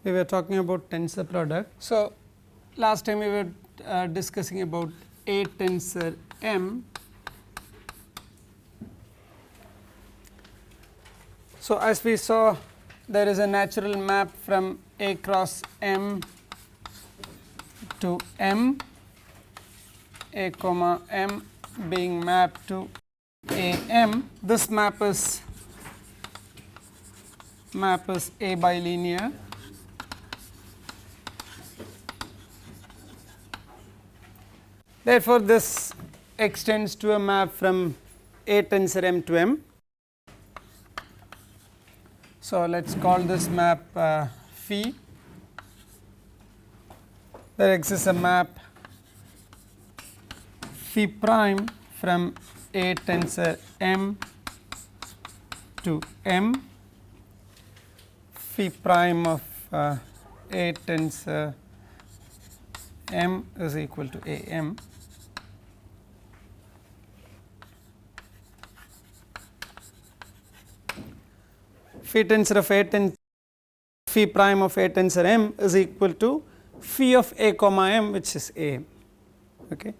we were talking about tensor product. So, last time we were discussing about A tensor M. So, as we saw, there is a natural map from A cross M to M, A comma M being mapped to A M. This map is A bilinear. Therefore, this extends to a map from A tensor M to M. So, let us call this map phi. There exists a map phi prime from A tensor M to M, phi prime of A tensor M is equal to A M. Phi tensor of A tensor phi prime of A tensor M is equal to phi of A comma M, which is A M. Okay.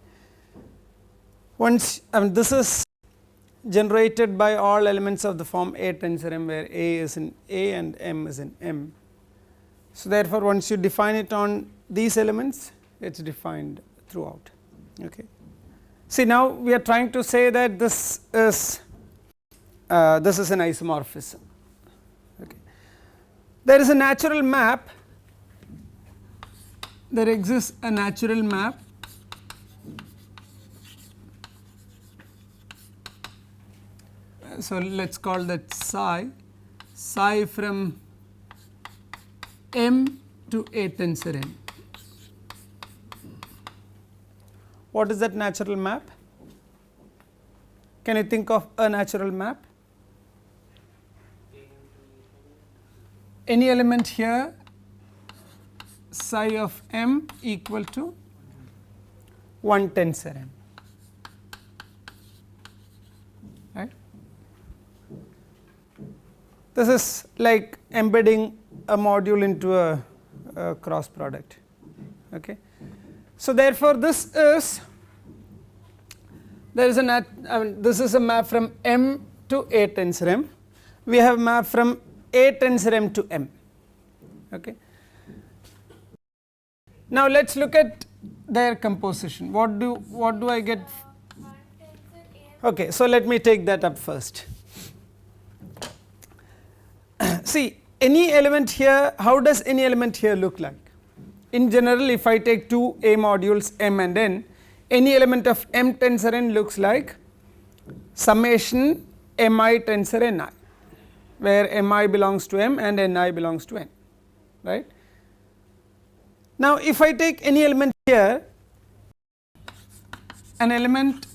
Once this is generated by all elements of the form A tensor M, where A is in A and M is in M. So, therefore, once you define it on these elements, it is defined throughout. Okay. See, now we are trying to say that this is an isomorphism. Okay. There is a natural map, there exists a natural map so let us call that psi from M to A tensor M. What is that natural map? Can you think of a natural map? Any element here, psi of M equal to 1 tensor M, right. This is like embedding a module into a cross product. Okay. So, therefore, this is this is a map from M to A tensor M. We have map from A tensor M to M. Okay. Now, let us look at their composition. What do I get? Okay. So, let me take that up first. See, any element here, how does any element here look like? In general, if I take two A modules M and N, any element of M tensor N looks like summation Mi tensor Ni, where Mi belongs to M and Ni belongs to N, right. Now, if I take any element here, an element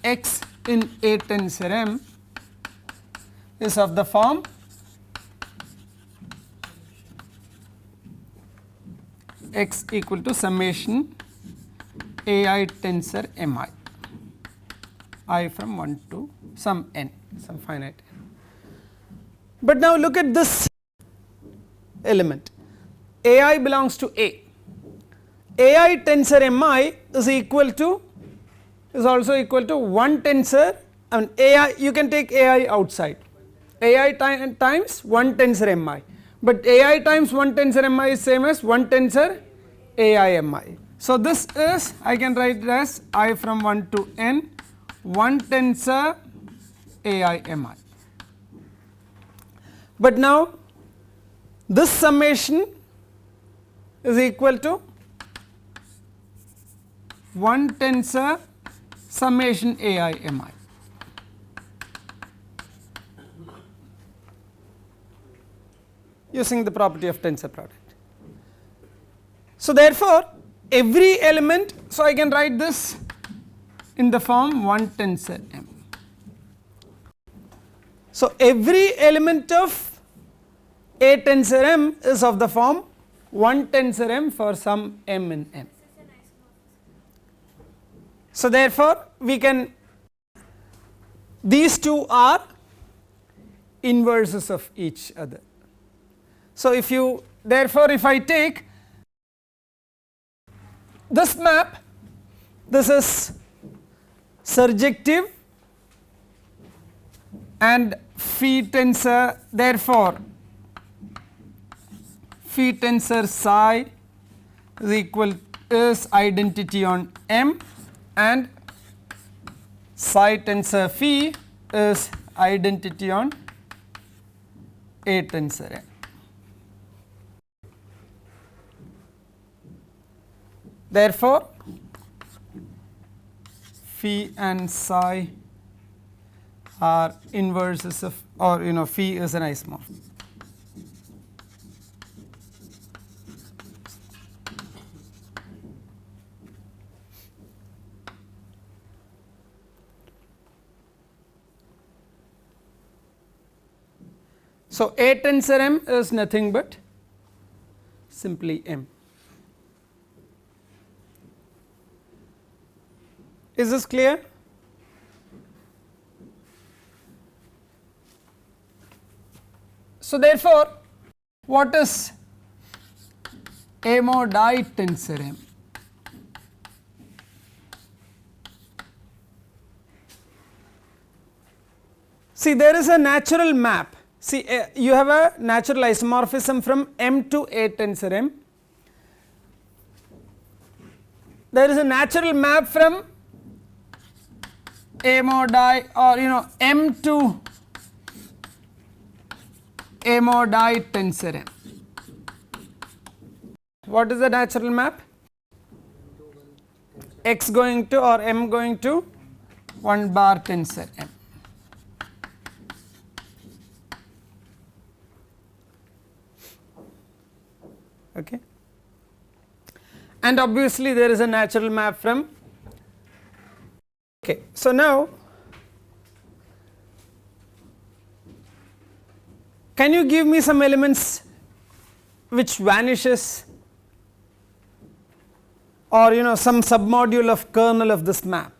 x in A tensor M is of the form x equal to summation ai tensor mi, I from 1 to some n, some finite n. But now look at this element, ai belongs to A, ai tensor mi is also equal to 1 tensor, ai, you can take ai outside, ai times 1 tensor mi, but ai times 1 tensor mi is same as 1 tensor ai mi. So, this is, I can write it as I from 1 to n 1 tensor ai mi. But now this summation is equal to 1 tensor summation ai mi. Using the property of tensor product. So, therefore, every element, so I can write this in the form 1 tensor M. So, every element of A tensor M is of the form 1 tensor M for some M in M. So, therefore, we can, these two are inverses of each other. So, if you therefore, if I take this map, this is surjective and phi tensor, therefore phi tensor psi is identity on M and psi tensor phi is identity on A tensor M. Therefore, phi and psi are inverses of, or phi is an isomorphism. So, A tensor M is nothing but simply M. Is this clear? So, therefore, what is A mod I tensor M? See, there is a natural map. See, you have a natural isomorphism from M to A tensor M. There is a natural map from A mod I, or M to A mod I tensor M. What is the natural map? X going to, or M going to 1 bar tensor M. Okay. And obviously, there is a natural map from. Okay. So, now can you give me some elements which vanishes, or some submodule of kernel of this map?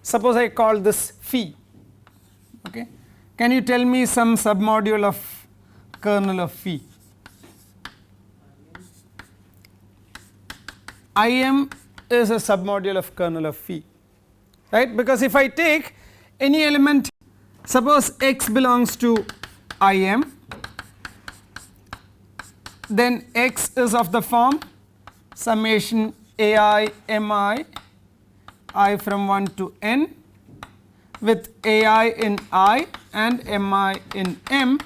Suppose I call this phi. Okay. Can you tell me some submodule of kernel of phi? Im is a submodule of kernel of phi, right? Because if I take any element, suppose x belongs to Im, then x is of the form summation ai mi I from 1 to n with ai in I and mi in m,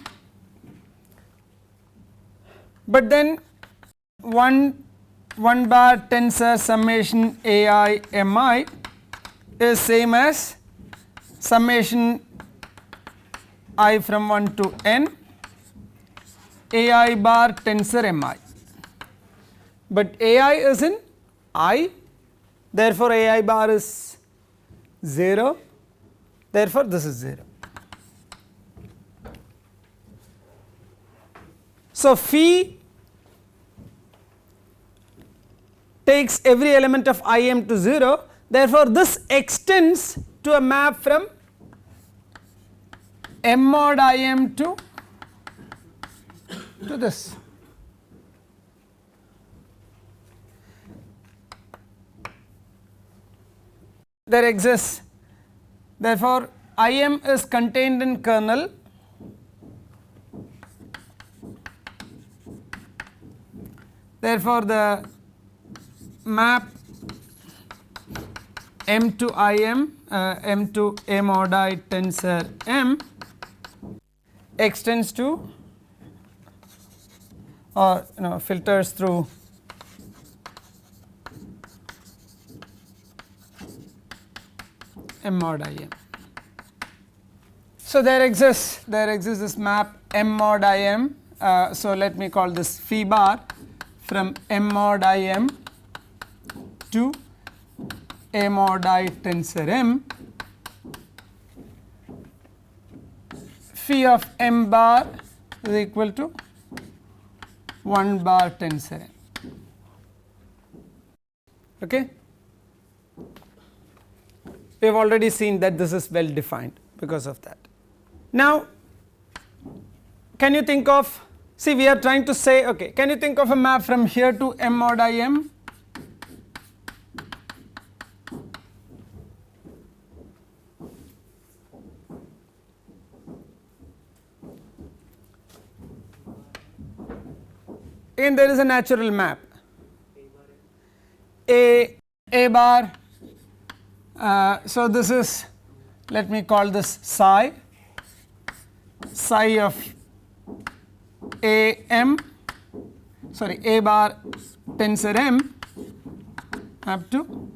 but then 1 bar tensor summation ai mi is same as summation I from 1 to n ai bar tensor mi, but ai is in I, therefore ai bar is 0, therefore this is 0. So, phi takes every element of Im to 0, therefore this extends to a map from M mod Im to this. There exists, therefore Im is contained in kernel, therefore the map M to Im, M to A mod I tensor M extends to, or filters through M mod Im. So, there exists this map M mod Im. So, let me call this phi bar from M mod Im to A mod I tensor M. Phi of M bar is equal to 1 bar tensor M. Okay. We have already seen that this is well defined because of that. Now, can you think of See, we are trying to say, okay, can you think of a map from here to M mod I m? Again, there is a natural map. A bar. So this is, let me call this psi of A m, sorry, A bar tensor M up to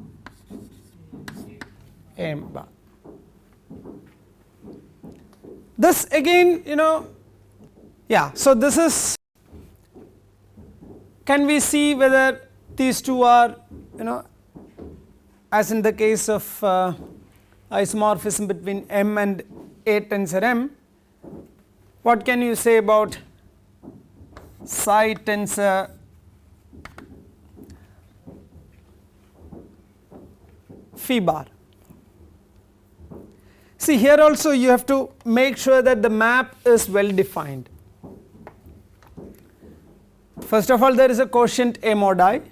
M bar. This again, yeah, so this is, can we see whether these two are, as in the case of isomorphism between M and A tensor M, what can you say about psi tensor phi bar? See, here also you have to make sure that the map is well defined. First of all, there is a quotient A mod I,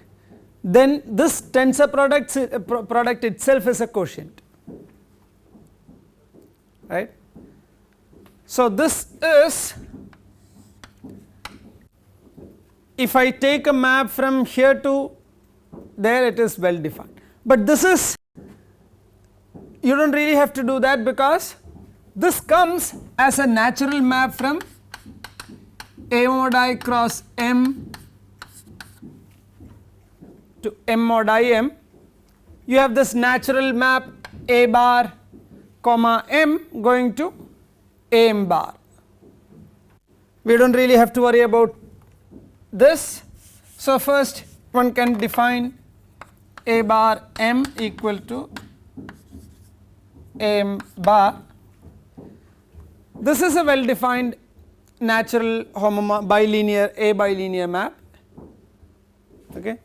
then this tensor product itself is a quotient, right. So this is, if I take a map from here to there, it is well defined, but this is, you don't really have to do that, because this comes as a natural map from A mod I cross M to M mod I m. You have this natural map A bar comma M going to A m bar. We don't really have to worry about this. So first one can define A bar M equal to A m bar. This is a well defined natural bilinear A bilinear map, okay.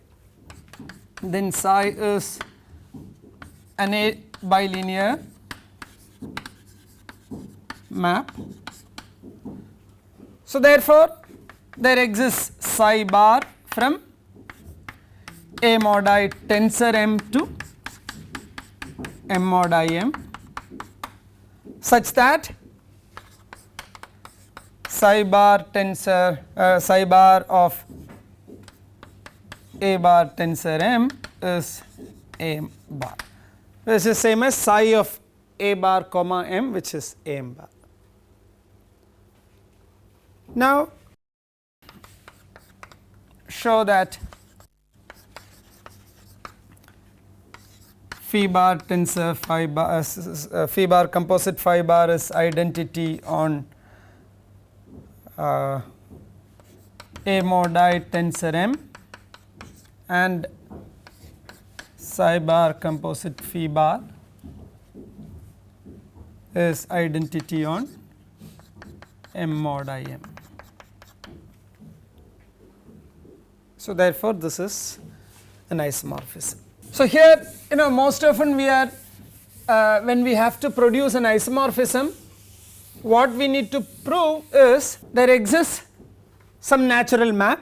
Then psi is an A bilinear map. So therefore there exists psi bar from A mod I tensor M to M mod I m, such that psi bar of A bar tensor M is A m bar, which is same as psi of A bar comma M, which is A m bar. Now show that phi bar tensor phi bar composite phi bar is identity on A mod I tensor M, and psi bar composite phi bar is identity on M mod I m. So therefore this is an isomorphism. So here, most often we are when we have to produce an isomorphism, what we need to prove is there exists some natural map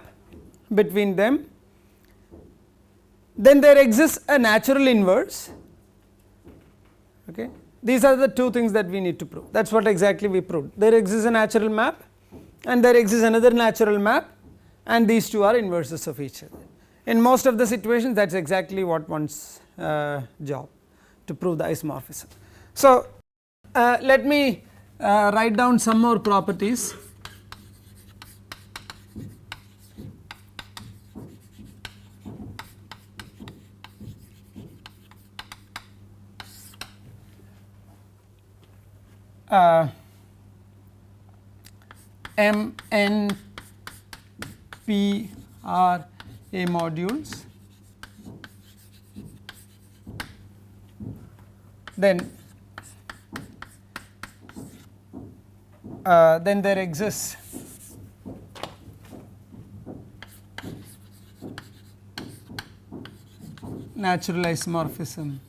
between them, then there exists a natural inverse, okay. These are the two things that we need to prove. That is what exactly we proved. There exists a natural map and there exists another natural map, and these two are inverses of each other. In most of the situations, that is exactly what one's job, to prove the isomorphism. So let me write down some more properties. M n p are A modules, then there exists natural isomorphism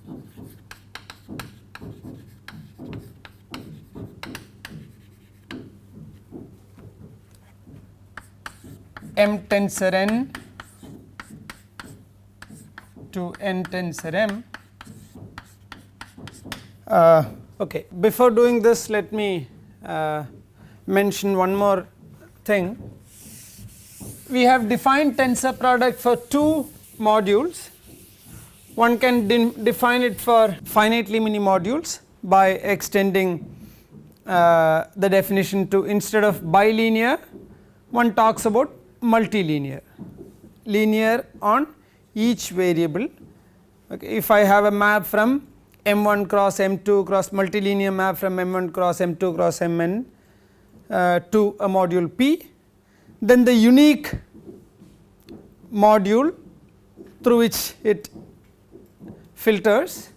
m tensor n to n tensor m. Okay, before doing this, let me mention one more thing. We have defined tensor product for two modules. One can define it for finitely many modules by extending the definition to, instead of bilinear, one talks about multilinear, linear on each variable. Okay, if I have a map from M1 cross M2 cross multilinear map from M1 cross M2 cross Mn to a module P, then the unique module through which it filters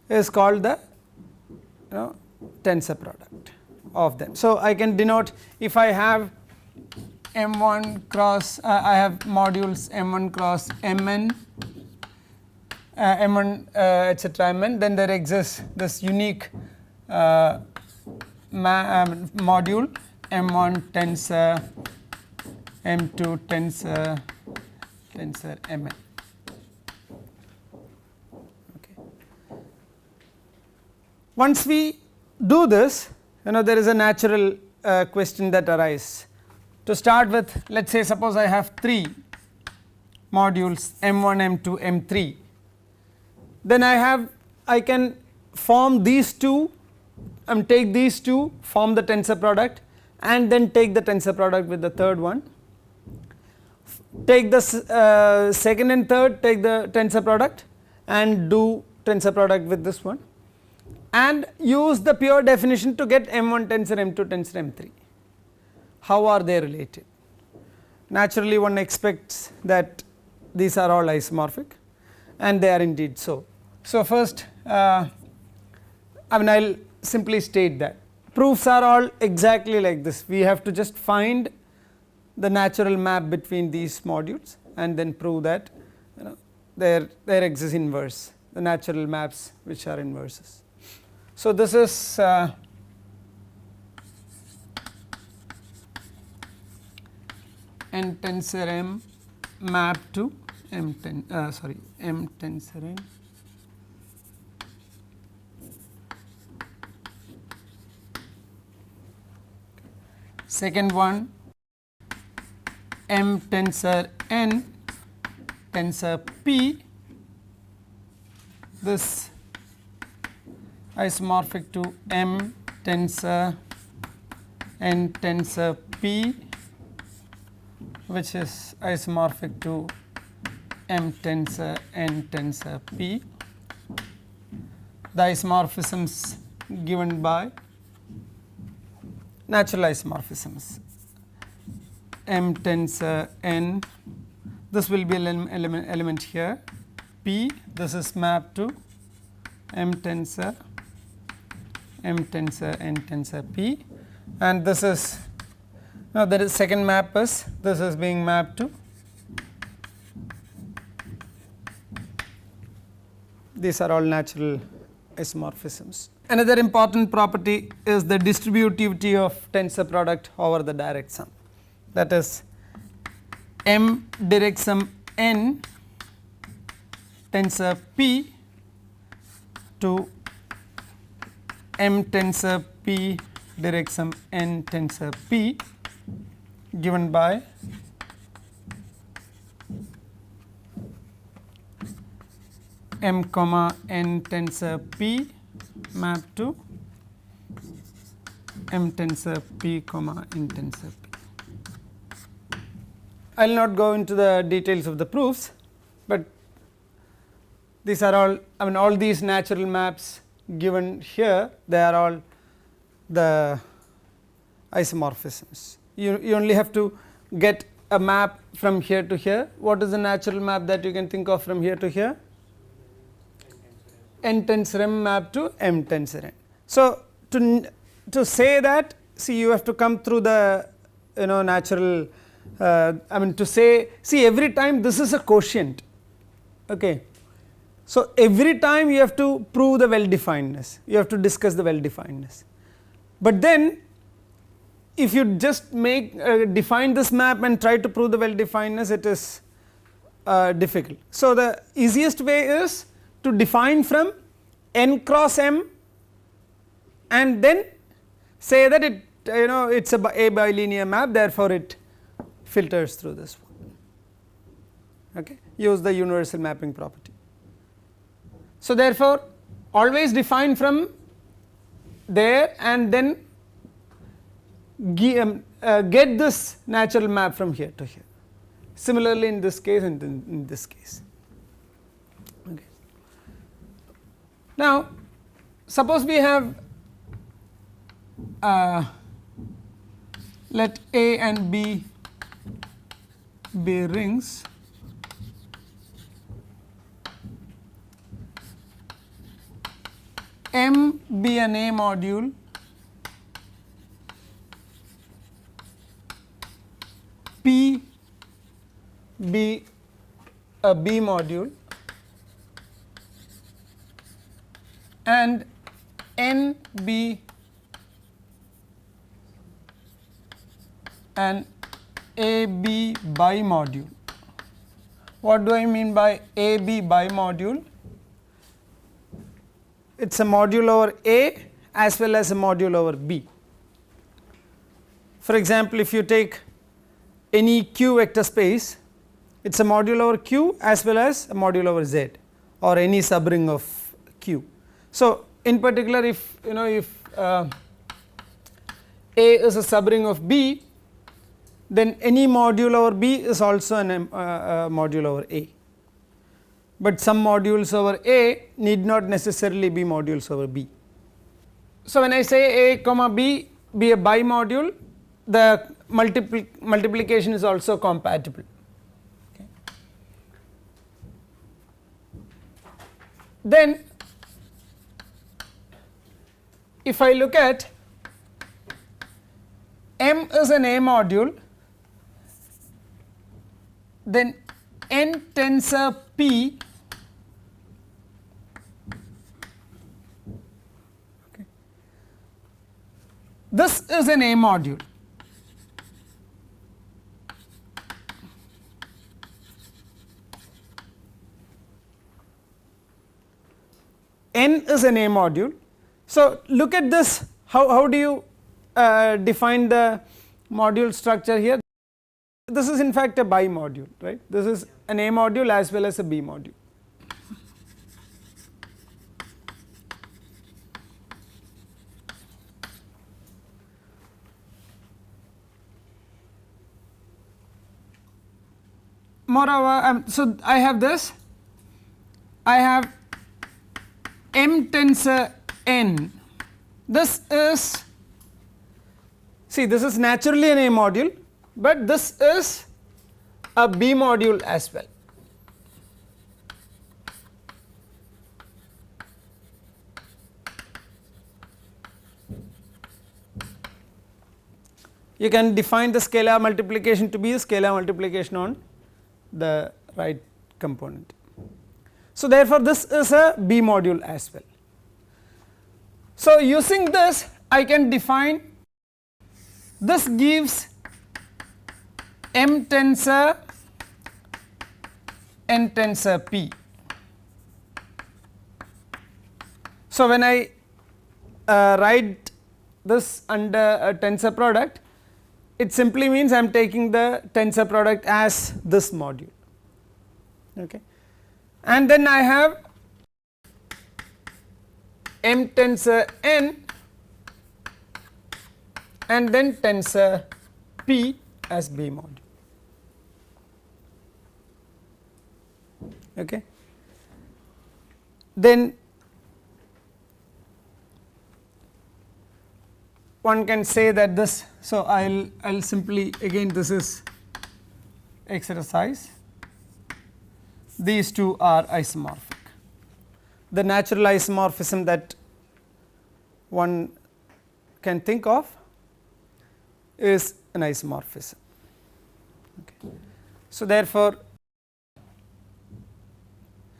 is called the tensor product of them. So, I can denote, if I have M1 cross I have modules M1 cross Mn M1 etc. Mn, then there exists this unique module M1 tensor M2 tensor Mn. Okay. Once we do this, there is a natural question that arises. To start with, let us say, suppose I have 3 modules M1 M2 M3, then I can form these two, take these two, form the tensor product, and then take the tensor product with the third one, take the second and third, take the tensor product and do tensor product with this one, and use the pure definition to get M1 tensor M2 tensor M3. How are they related? Naturally one expects that these are all isomorphic, and they are indeed so. So, first I will simply state that proofs are all exactly like this. We have to just find the natural map between these modules and then prove that there exists inverse, the natural maps which are inverses. So, this is n tensor m map to m tensor n. Second one, m tensor n tensor p, this isomorphic to m tensor n tensor p, which is isomorphic to m tensor n tensor p. The isomorphisms given by natural isomorphisms, m tensor n, this will be an element here, p, this is mapped to m tensor n tensor p, and this is, now there is second map is, this is being mapped to, these are all natural isomorphisms. Another important property is the distributivity of tensor product over the direct sum, that is m direct sum n tensor p to m tensor p direct sum n tensor p given by m comma n tensor p map to m tensor p comma n tensor p. I will not go into the details of the proofs, but these are all, all these natural maps given here, they are all the isomorphisms. You only have to get a map from here to here. What is the natural map that you can think of from here to here? N tensor m map to m tensor n. So, to say that, see, you have to come through the natural to say, see, every time this is a quotient, okay. So, every time you have to prove the well definedness, you have to discuss the well definedness, but then if you just make define this map and try to prove the well definedness, it is difficult. So, the easiest way is to define from n cross m and then say that it it is a bilinear map, therefore, it filters through this one, okay. Use the universal mapping property. So, therefore, always define from there and then get this natural map from here to here. Similarly, in this case and in this case. Okay. Now, suppose we have let A and B be rings M be an A module, P be a B module, and N be an AB bimodule. What do I mean by AB bimodule? It is a module over A as well as a module over B. For example, if you take any Q vector space, it is a module over Q as well as a module over Z or any subring of Q. So, in particular, if A is a subring of B, then any module over B is also a module over A, but some modules over A need not necessarily be modules over B. So, when I say A comma B be a bimodule, the multiplication is also compatible. Okay. Then if I look at M is an A module, then N tensor P okay. This is an A module. N is an A module. So, look at this, how do you define the module structure here? This is in fact a bimodule, right. This is an A module as well as a B module. Moreover, so I have this, I have M tensor N. This is, see, this is naturally an A module, but this is a B module as well. You can define the scalar multiplication to be a scalar multiplication on the right component. So, therefore, this is a B module as well. So, using this I can define, this gives M tensor N tensor P. So, when I write this under a tensor product, it simply means I am taking the tensor product as this module, okay. And then I have M tensor N and then tensor P as B module, okay. Then one can say that this, so I'll simply, again this is exercise, these two are isomorphic. The natural isomorphism that one can think of is an isomorphism, okay. So, therefore,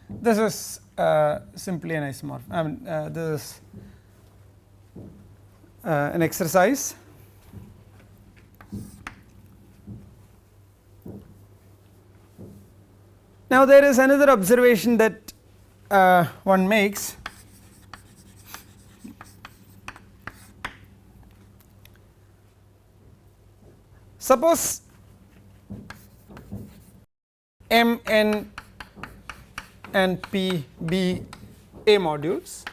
this is simply an isomorphism, this is an exercise Now there is another observation that one makes. Suppose M, N and P be A modules.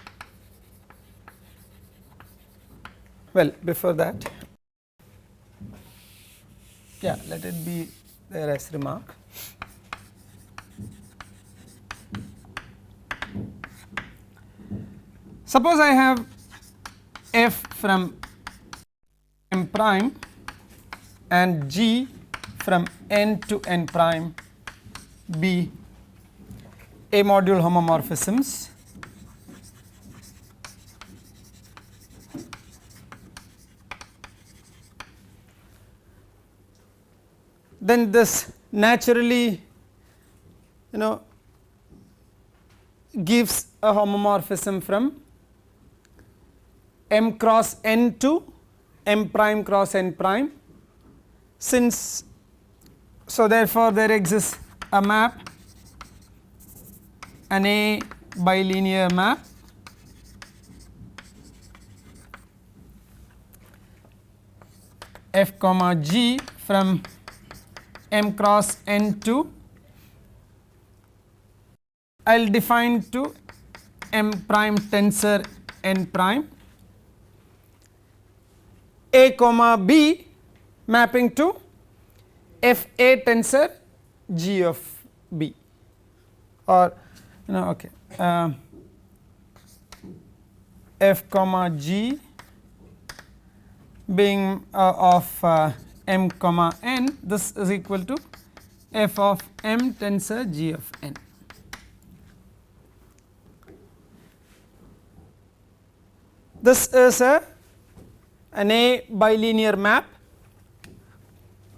Well, before that, yeah, let it be there as remark. Suppose I have F from M prime and G from N to N prime be A module homomorphisms, then this naturally gives a homomorphism from M cross N to M prime cross N prime, since so therefore there exists a map, an A bilinear map F comma G from M cross N to, I will define to M prime tensor N prime, A comma B mapping to F A tensor G of B, or okay, F comma G being of M comma N, this is equal to F of M tensor G of N. This is an A bilinear map.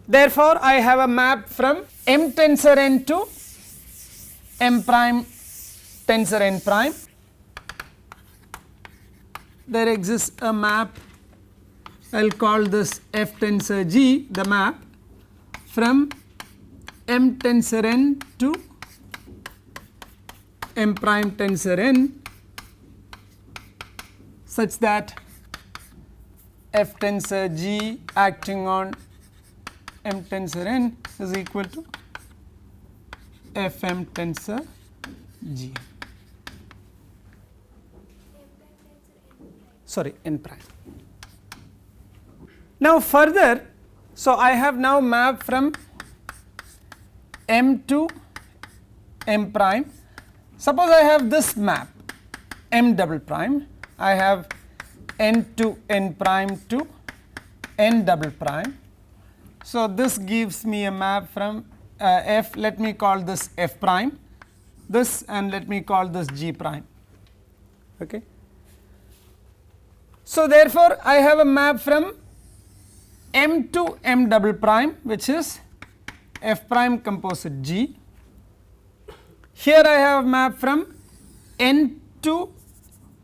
Therefore, I have a map from M tensor N to M prime tensor N prime. There exists a map, I will call this F tensor G, the map from M tensor N to M prime tensor N, such that F tensor G acting on M tensor N is equal to F M tensor G, sorry, N prime. Now further, so I have now mapped from M to M prime. Suppose I have this map M double prime, I have N to N prime to N double prime. So this gives me a map from F, let me call this F prime, this, and let me call this G prime. Okay. So therefore I have a map from M to M double prime, which is F prime composite G. Here I have map from N to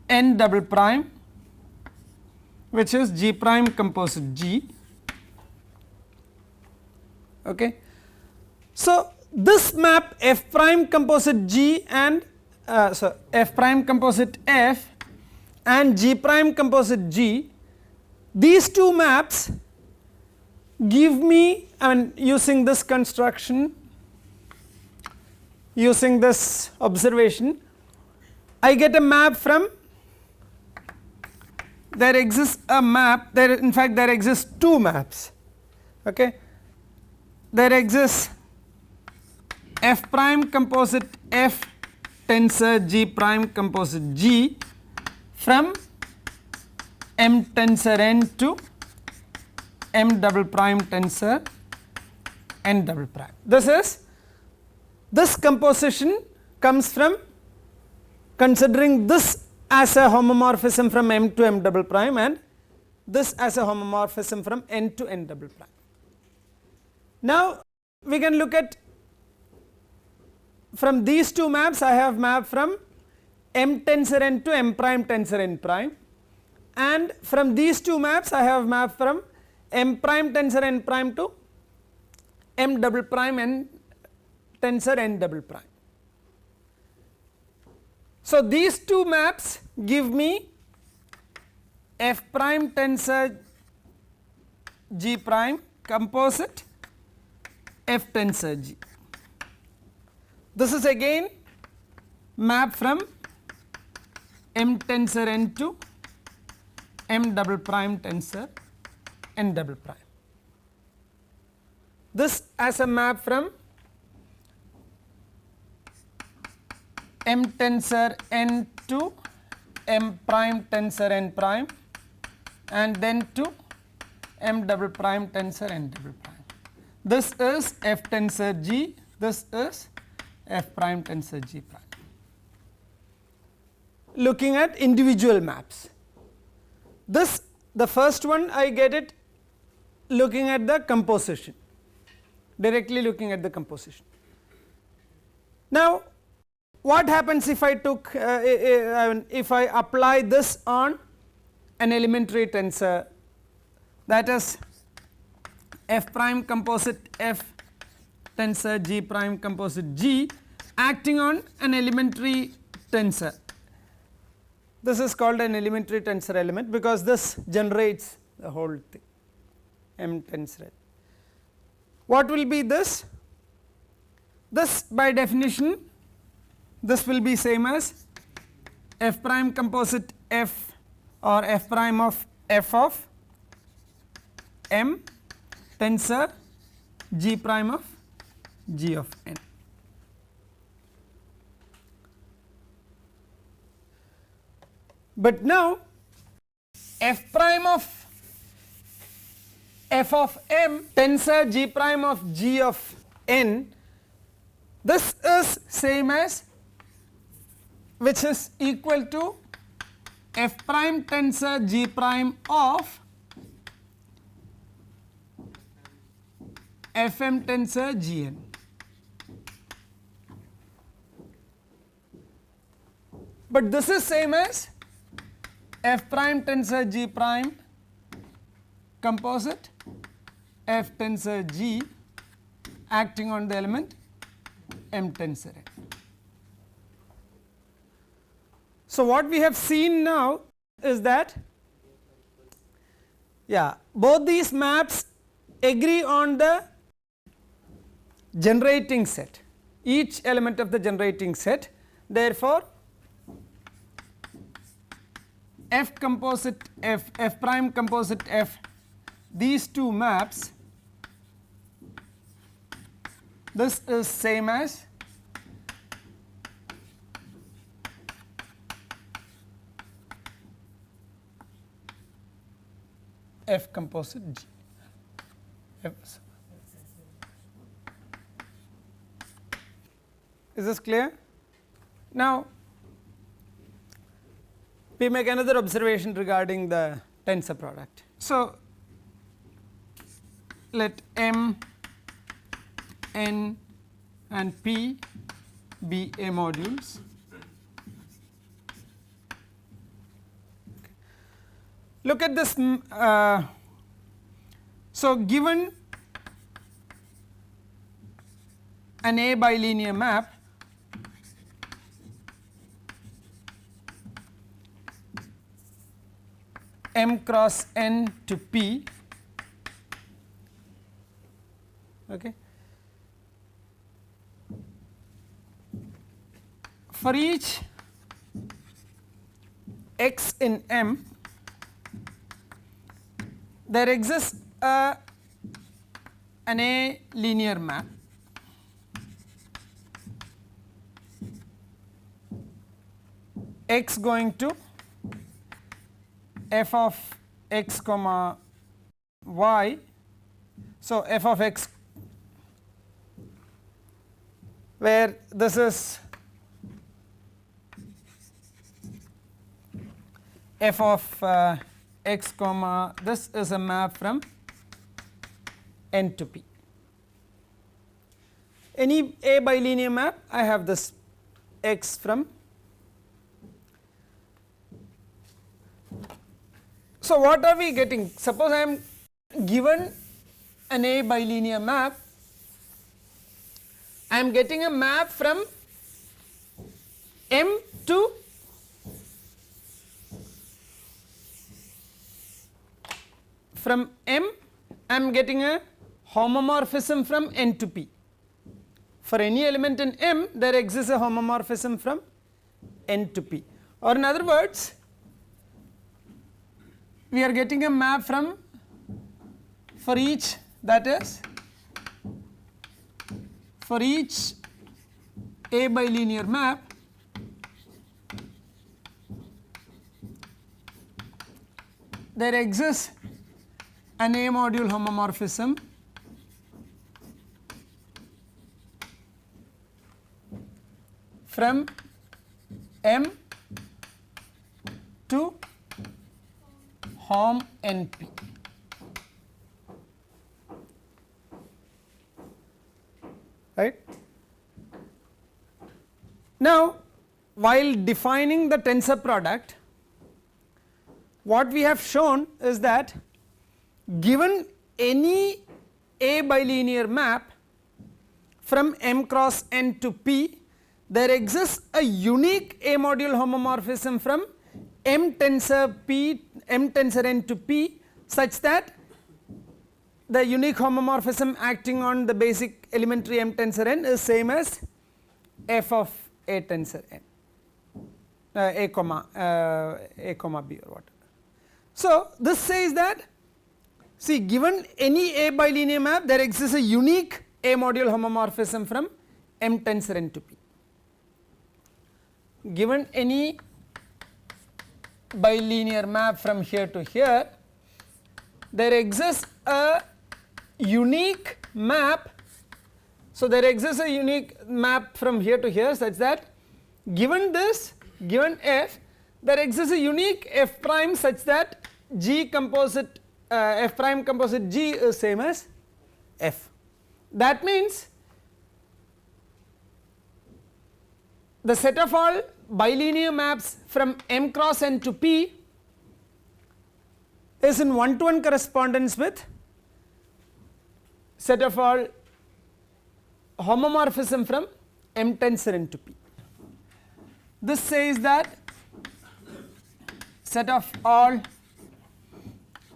N double prime, which is G prime composite G. Okay. So this map F prime composite G and so F prime composite F and G prime composite G, these two maps give me, I mean, using this construction, using this observation, I get a map from, there exists a map, there in fact there exists two maps. Okay. There exists F prime composite F tensor G prime composite G from M tensor N to M double prime tensor N double prime. This composition comes from considering this as a homomorphism from M to M double prime and this as a homomorphism from N to N double prime. Now we can look at, from these two maps I have map from M tensor N to M prime tensor N prime, and from these two maps I have map from M prime tensor N prime to M double prime N tensor N double prime. So, these two maps give me f prime tensor G prime composite f tensor G. This is again map from M tensor n to M double prime tensor n double prime. This as a map from M tensor n to M prime tensor n prime and then to M double prime tensor n double prime. This is f tensor G, this is f prime tensor G prime. Looking at individual maps, this the first one I get it looking at the composition, directly looking at the composition. Now, what happens if I took if I apply this on an elementary tensor, that is f prime composite f tensor G prime composite G acting on an elementary tensor. This is called an elementary tensor element because this generates the whole thing M tensor. What will be this? This by definition this will be same as f prime composite f or f prime of f of M tensor G prime of G of n. But now f prime of f of M tensor G prime of G of n, this is same as, which is equal to f prime tensor G prime of Fm tensor Gn. But this is same as f prime tensor G prime composite f tensor G acting on the element M tensor n. So, what we have seen now is that both these maps agree on the generating set, each element of the generating set. Therefore, f composite f, f prime composite f, these two maps, this is same as f composite G. Is this clear? Now, we make another observation regarding the tensor product. So, let M, N and P be A modules. Look at this. So, given an A bilinear map, M cross N to P, okay. For each x in M, there exists an A linear map x going to f of x comma y. So, f of x, where this is f of x comma, this is a map from N to P. Any A bilinear map, I have this x from. So, what are we getting? Suppose I am given an A bilinear map, I am getting a map from M to from M, I am getting a homomorphism from N to P. For any element in M, there exists a homomorphism from N to P, or in other words, we are getting a map from, for each, that is for each A bilinear map, there exists an A module homomorphism from M to Hom NP. Right. Now, while defining the tensor product, what we have shown is that given any A bilinear map from M cross N to P, there exists a unique A module homomorphism from M tensor N to P, such that the unique homomorphism acting on the basic elementary M tensor N is same as f of A tensor N, A comma B or whatever. So, this says that, see, given any A bilinear map, there exists a unique A module homomorphism from M tensor N to P. Given any bilinear map from here to here, there exists a unique map. So, there exists a unique map from here to here, such that given this, given f, there exists a unique f prime such that G composite f prime composite G is same as f. That means the set of all bilinear maps from M cross N to P is in one-to-one correspondence with set of all homomorphism from M tensor N to P. This says that set of all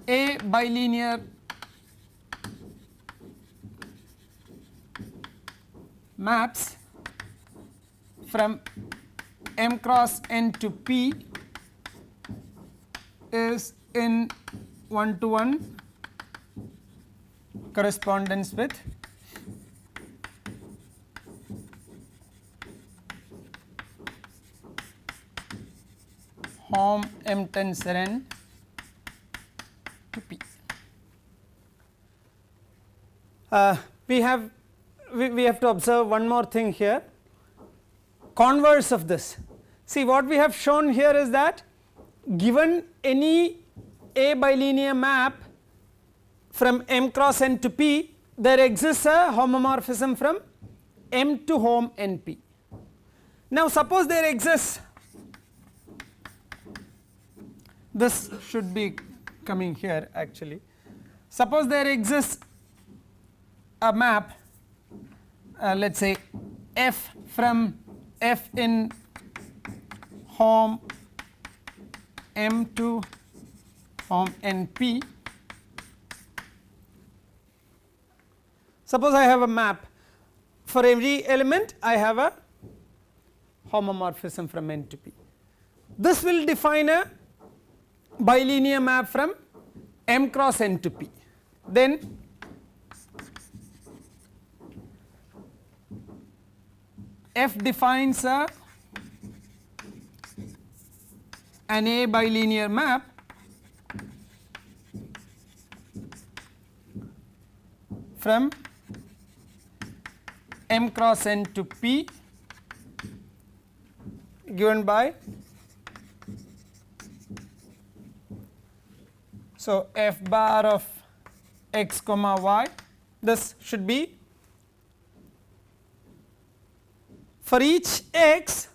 A bilinear maps from M cross N to P is in one-to-one correspondence with Hom M tensor N to P. We have to observe one more thing here, converse of this. See, what we have shown here is that given any A bilinear map from M cross N to P, there exists a homomorphism from M to Hom NP. Now, suppose there exists, this should be coming here actually, suppose there exists a map, let us say f from f in Hom M to Hom NP. Suppose I have a map, for every element I have a homomorphism from N to P. This will define a bilinear map from M cross N to P. Then f defines an A bilinear map from M cross N to P given by, so f bar of x comma y, this should be for each x,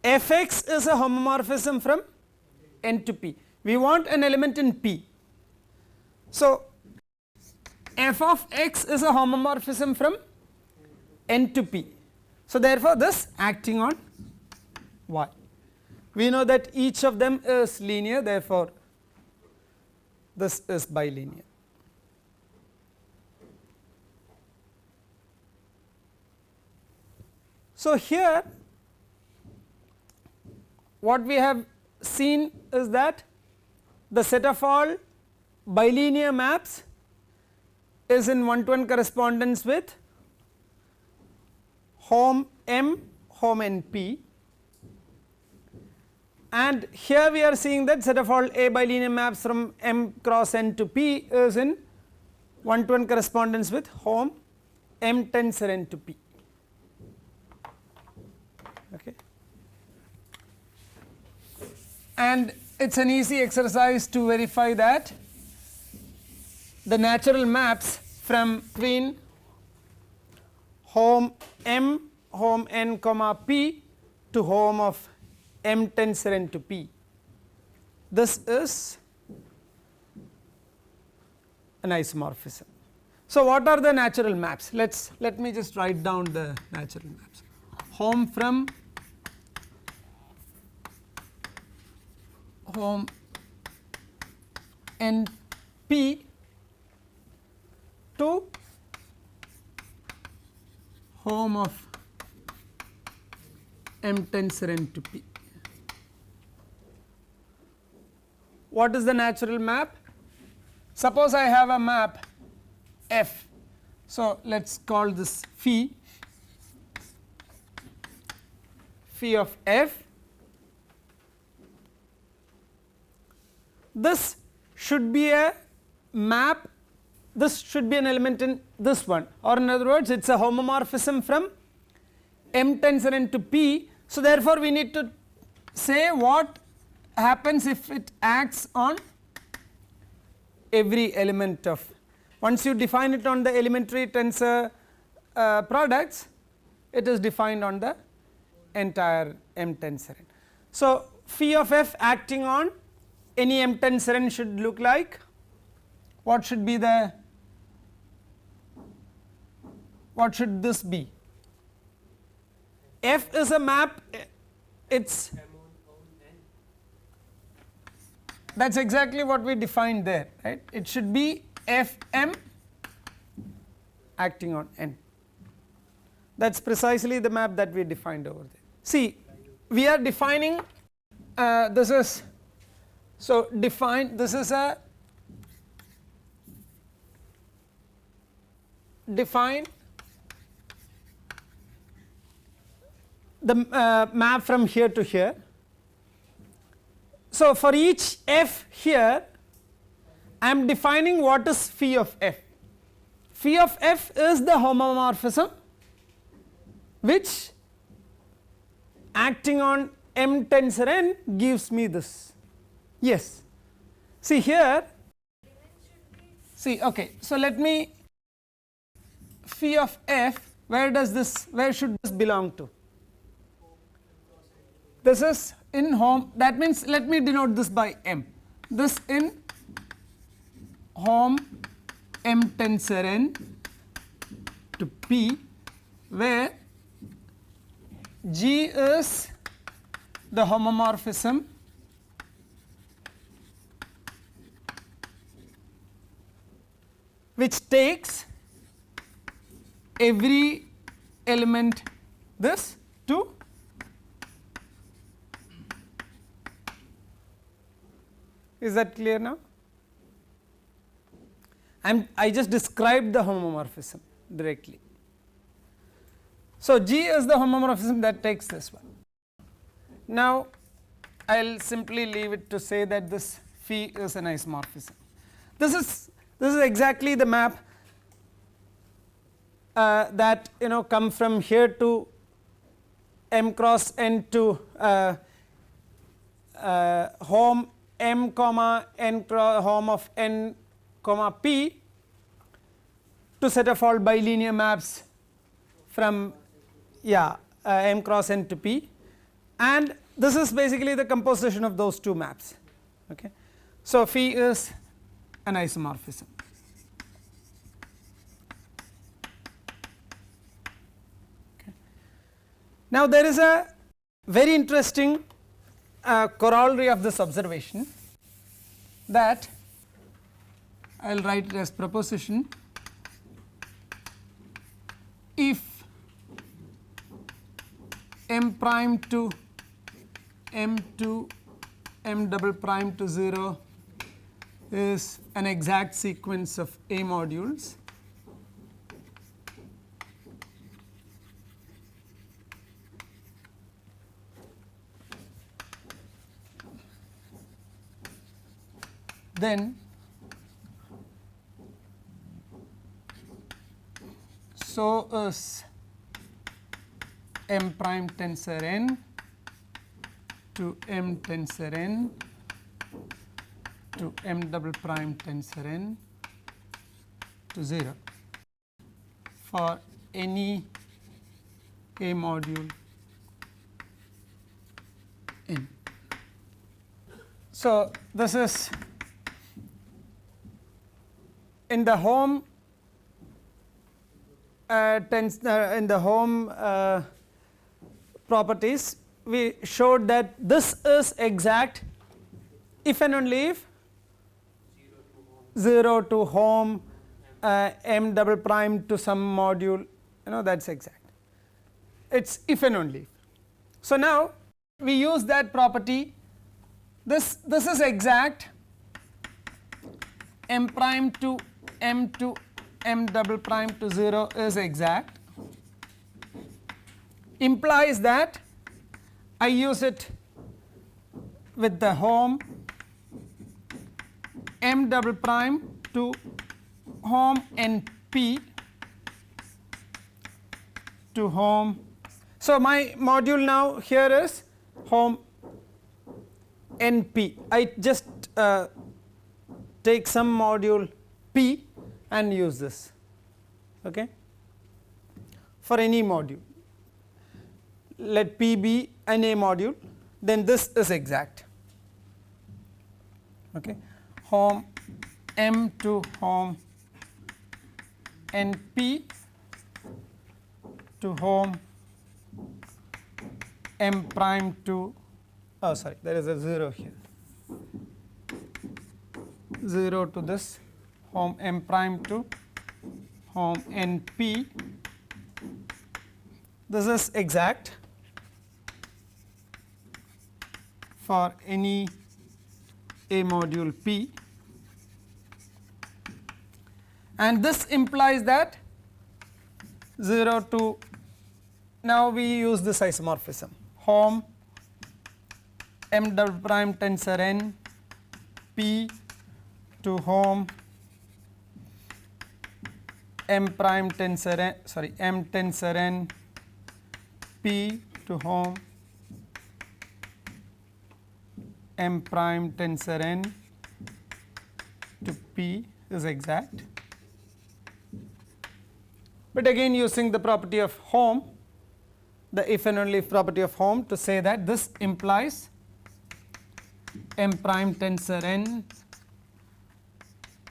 fx is a homomorphism from N to P. We want an element in P. So, f of x is a homomorphism from N to P. So, therefore, this acting on y. We know that each of them is linear, therefore this is bilinear. So here what we have seen is that the set of all bilinear maps is in one-to-one correspondence with home M, home n p, and here we are seeing that set of all A bilinear maps from M cross n to P is in one-to-one correspondence with home M tensor n to P. Okay. And it is an easy exercise to verify that the natural maps from between home M, home n comma P to home of M tensor n to P, this is an isomorphism. So what are the natural maps? Let me just write down the natural maps. Home from home n P to home of M tensor n to P. What is the natural map? Suppose I have a map F. So let us call this phi of F. This should be a map, this should be an element in this one, or in other words it is a homomorphism from M tensor n to P. So therefore we need to say what happens if it acts on every element of, once you define it on the elementary tensor products, it is defined on the entire M tensor n. So phi of F acting on any M tensor n should look like, what should be the, what should this be? F is a map, it's that is exactly what we defined there, right. It should be F M acting on n, that is precisely the map that we defined over there. See, we are defining this is, so define, this is a define the map from here to here. So for each F here I am defining what is phi of F. Phi of F is the homomorphism which acting on M tensor n gives me this. Yes, see here, see, okay, so let me, phi of F, where does this, where should this belong to? This is in home, that means let me denote this by M, this in home M tensor n to P, where G is the homomorphism which takes every element this to is that clear now? I just described the homomorphism directly. So G is the homomorphism that takes this one. Now I will simply leave it to say that this phi is an isomorphism. This is exactly the map that come from here to M cross n to home M comma n cross home of n comma P to set of all bilinear maps from M cross n to P, and this is basically the composition of those two maps. Okay. So phi is an isomorphism. Okay. Now there is a very interesting corollary of this observation, that I will write it as proposition: if m prime to m to m double prime to 0 is an exact sequence of A modules, then so is m prime tensor n to m tensor n to m double prime tensor n to 0 for any A module n. So, this is in the home in the home properties, we showed that this is exact if and only if 0 to home m double prime to some module, that is exact, it is if and only if. So, now we use that property, this is exact m prime to m double prime to 0 is exact, implies that I use it with the home m double prime to home n p to home. So, my module now here is home n p. I just take some module p and use this, okay, for any module. Let p be an A module, then this is exact, okay. Home m to home n p to home m prime to, oh sorry, there is a 0 here, 0 to this home m prime to home n p, this is exact for any A module p, and this implies that 0 to, now we use this isomorphism, home m double prime tensor n p to home m prime tensor n, sorry, m tensor n p to home m prime tensor n to p is exact, but again using the property of home, the if and only if property of home, to say that this implies m prime tensor n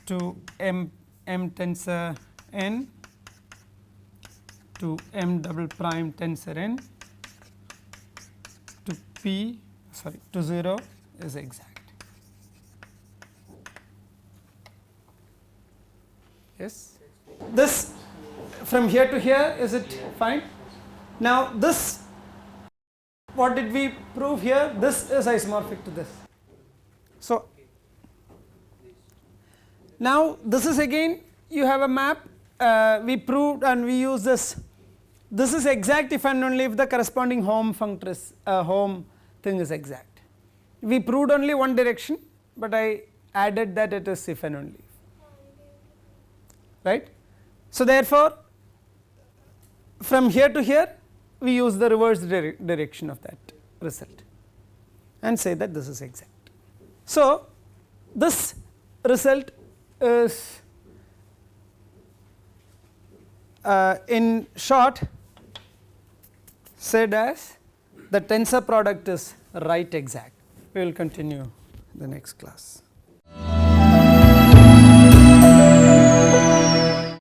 to m tensor n to m double prime tensor n to p, sorry, to 0 is exact. Yes, this from here to here, is it fine? Now this, what did we prove here? This is isomorphic to this. So now this is again, you have a map, we proved and we use this, this is exact if and only if the corresponding home functor is home thing is exact. We proved only one direction, but I added that it is if and only if, right. So therefore from here to here we use the reverse direction of that result and say that this is exact. So this result is in short said as the tensor product is right exact. We will continue the next class.